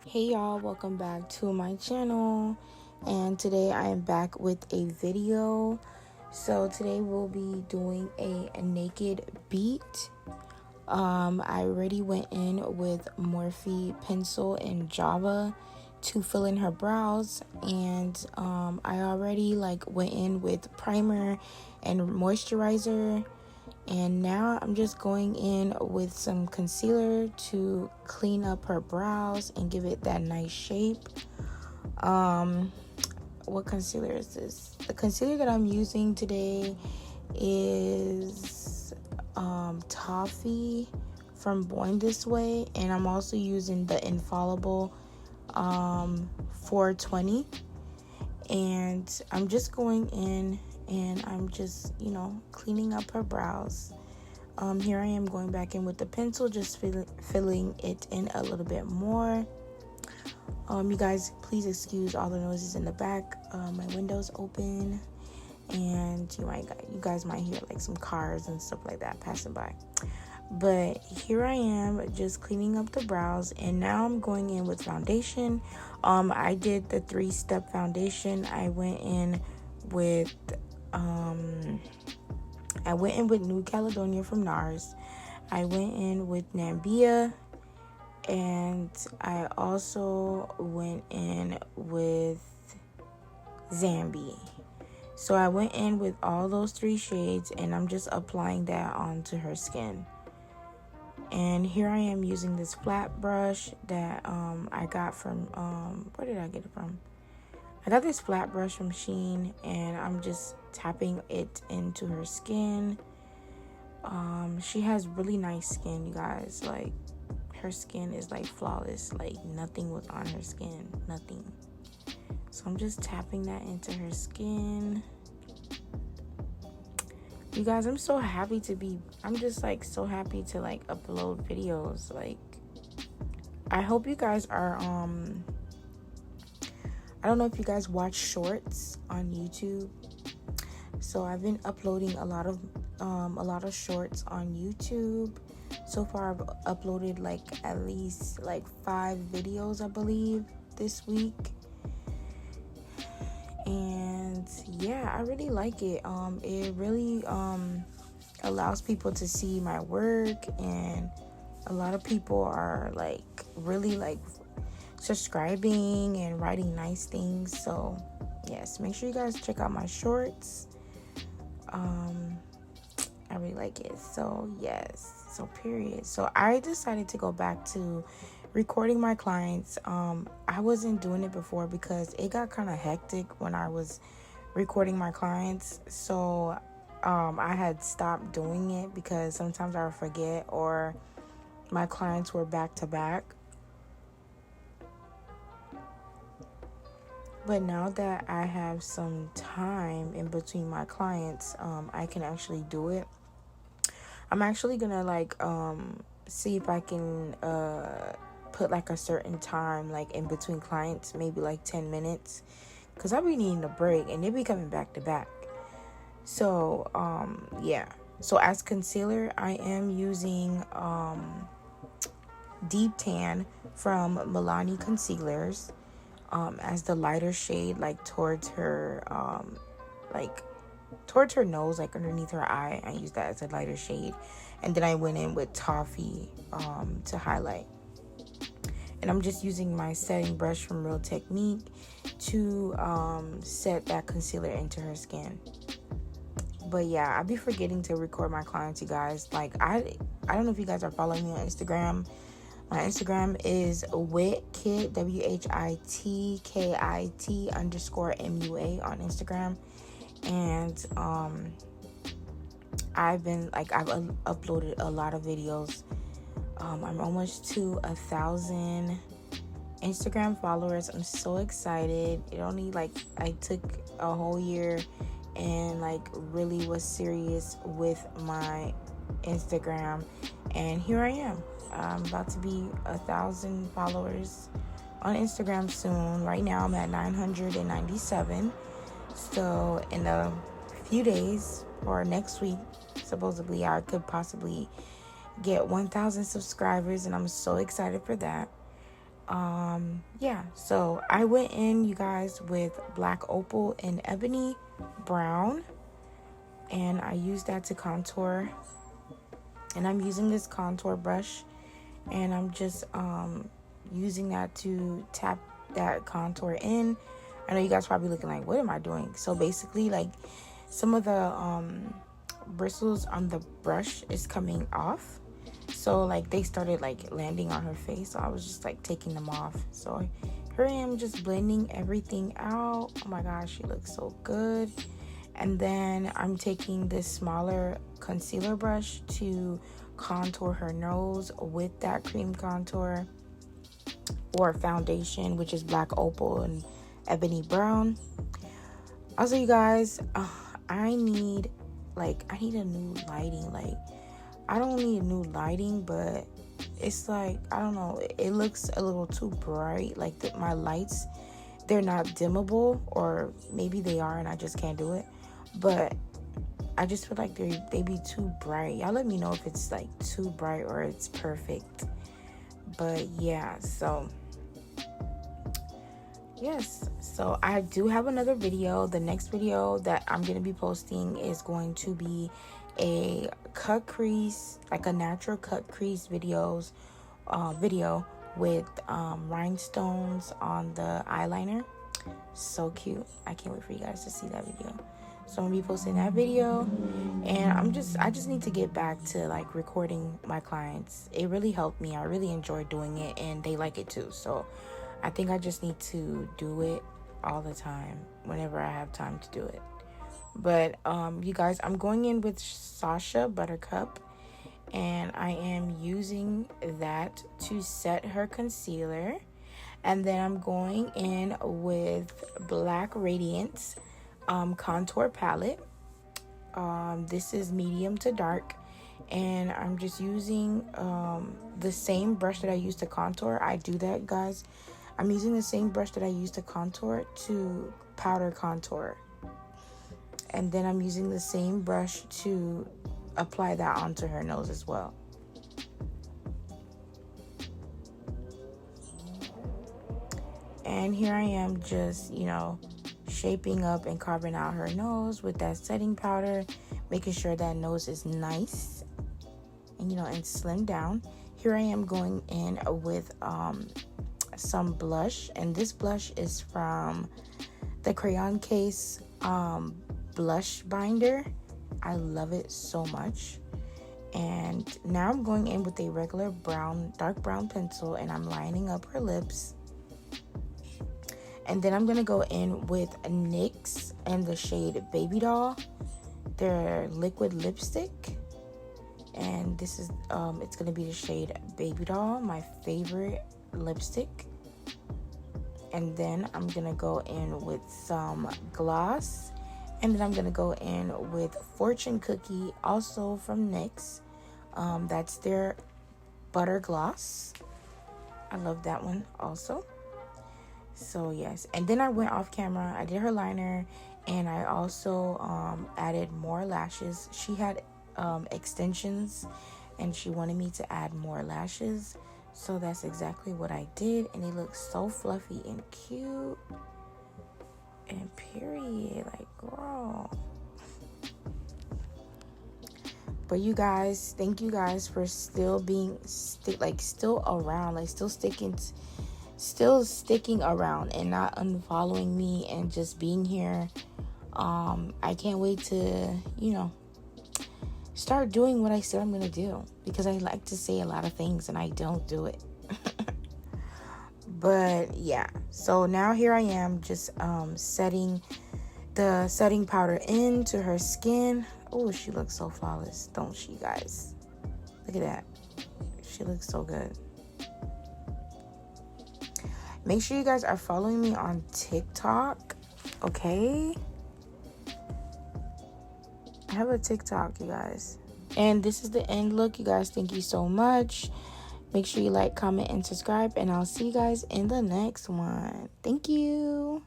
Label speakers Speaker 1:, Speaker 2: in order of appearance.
Speaker 1: Hey y'all, welcome back to my channel, and today I am back with a video. So today we'll be doing a naked beat. I already went in with Morphe pencil and Java to fill in her brows, and I already went in with primer and moisturizer. And now I'm just going in with some concealer to clean up her brows and give it that nice shape. What concealer is this? The concealer that I'm using today is Toffee from Born This Way, and I'm also using the Infallible 420. And I'm just going in and I'm just, cleaning up her brows. Here I am going back in with the pencil, just filling it in a little bit more. You guys, please excuse all the noises in the back. My window's open, and you guys might hear like some cars and stuff like that passing by. But here I am just cleaning up the brows, and now I'm going in with foundation. I did the 3-step foundation. I went in with New Caledonia from NARS. I went in with Nambia, and I also went in with Zambi. So I went in with all those 3 shades, and I'm just applying that onto her skin. And here I am using this flat brush that I got from where did I get it from? I got this flat brush from Shein, and I'm just tapping it into her skin. She has really nice skin, you guys. Like, her skin is like flawless. Like, nothing was on her skin, nothing. So I'm just tapping that into her skin. You guys, I'm just so happy to upload videos. Like, I hope you guys are I don't know if you guys watch shorts on YouTube. So I've been uploading a lot of shorts on YouTube. So far I've uploaded at least 5 videos, I believe, this week. And yeah, I really like it. It really allows people to see my work, and a lot of people are really subscribing and writing nice things. So yes, make sure you guys check out my shorts. I really like it. So yes, so period. So I decided to go back to recording my clients. I wasn't doing it before because it got kind of hectic when I was recording my clients. So I had stopped doing it because sometimes I would forget, or my clients were back to back. But now that I have some time in between my clients, I can actually do it. I'm actually gonna see if I can put a certain time in between clients, maybe 10 minutes, because I'll be needing a break and they be coming back to back. So yeah, so as concealer I am using Deep Tan from Milani concealers as the lighter shade, towards her towards her nose, underneath her eye. I use that as a lighter shade, and then I went in with Toffee to highlight. And I'm just using my setting brush from Real Technique to set that concealer into her skin. But yeah, I be forgetting to record my clients, you guys. I don't know if you guys are following me on Instagram. My Instagram is witkit, WHITKIT_MUA on Instagram. And I've uploaded a lot of videos. I'm almost to 1,000 Instagram followers. I'm so excited. It only I took a whole year and really was serious with my Instagram, and here I am. I'm about to be 1,000 followers on Instagram soon. Right now I'm at 997. So in a few days, or next week, supposedly I could possibly get 1,000 subscribers, and I'm so excited for that. yeah, so I went in, you guys, with black opal and ebony brown, and I used that to contour. And I'm using this contour brush, and I'm just using that to tap that contour in. I know you guys probably looking like, what am I doing? So basically, like, some of the bristles on the brush is coming off, so like they started like landing on her face, so I was just like taking them off. So here I am just blending everything out. Oh my gosh, she looks so good. And then I'm taking this smaller concealer brush to contour her nose with that cream contour or foundation, which is black opal and ebony brown. Also, you guys, I need a new lighting. Like, I don't need a new lighting, but it's like, I don't know, it looks a little too bright. Like, my lights, they're not dimmable, or maybe they are and I just can't do it. But I just feel like they be too bright. Y'all let me know if it's like too bright or it's perfect. But yeah, so yes, so I do have another video. The next video that I'm going to be posting is going to be a cut crease, like a natural cut crease video with rhinestones on the eyeliner. So cute. I can't wait for you guys to see that video. So I'm gonna be posting that video, and I just need to get back to like recording my clients. It really helped me. I really enjoy doing it, and they like it too. So I think I just need to do it all the time whenever I have time to do it. But you guys, I'm going in with Sacha Buttercup, and I am using that to set her concealer. And then I'm going in with Black Radiance contour palette. This is medium to dark, and I'm just using the same brush that I used to contour. I do that, guys. I'm using the same brush that I used to contour to powder contour, and then I'm using the same brush to apply that onto her nose as well. And here I am just, you know, shaping up and carving out her nose with that setting powder, making sure that nose is nice and, you know, and slim down. Here I am going in with some blush, and this blush is from the Crayon Case blush binder. I love it so much. And now I'm going in with a regular dark brown pencil, and I'm lining up her lips. And then I'm going to go in with NYX and the shade Baby Doll, their liquid lipstick. And this is, it's going to be the shade Baby Doll, my favorite lipstick. And then I'm going to go in with some gloss. And then I'm going to go in with Fortune Cookie, also from NYX. That's their butter gloss. I love that one also. So yes, and then I went off camera, I did her liner, and I also added more lashes. She had extensions, and she wanted me to add more lashes, so that's exactly what I did, and it looks so fluffy and cute, and period, like, girl. But you guys, thank you guys for still being still around, like still sticking around and not unfollowing me and just being here. I can't wait to, you know, start doing what I said I'm gonna do, because I like to say a lot of things and I don't do it. But yeah, so now here I am just setting the setting powder into her skin. Oh, she looks so flawless, don't she, guys? Look at that. She looks so good. Make sure you guys are following me on TikTok, okay? I have a TikTok, you guys. And this is the end look, you guys. Thank you so much. Make sure you like, comment, and subscribe. And I'll see you guys in the next one. Thank you.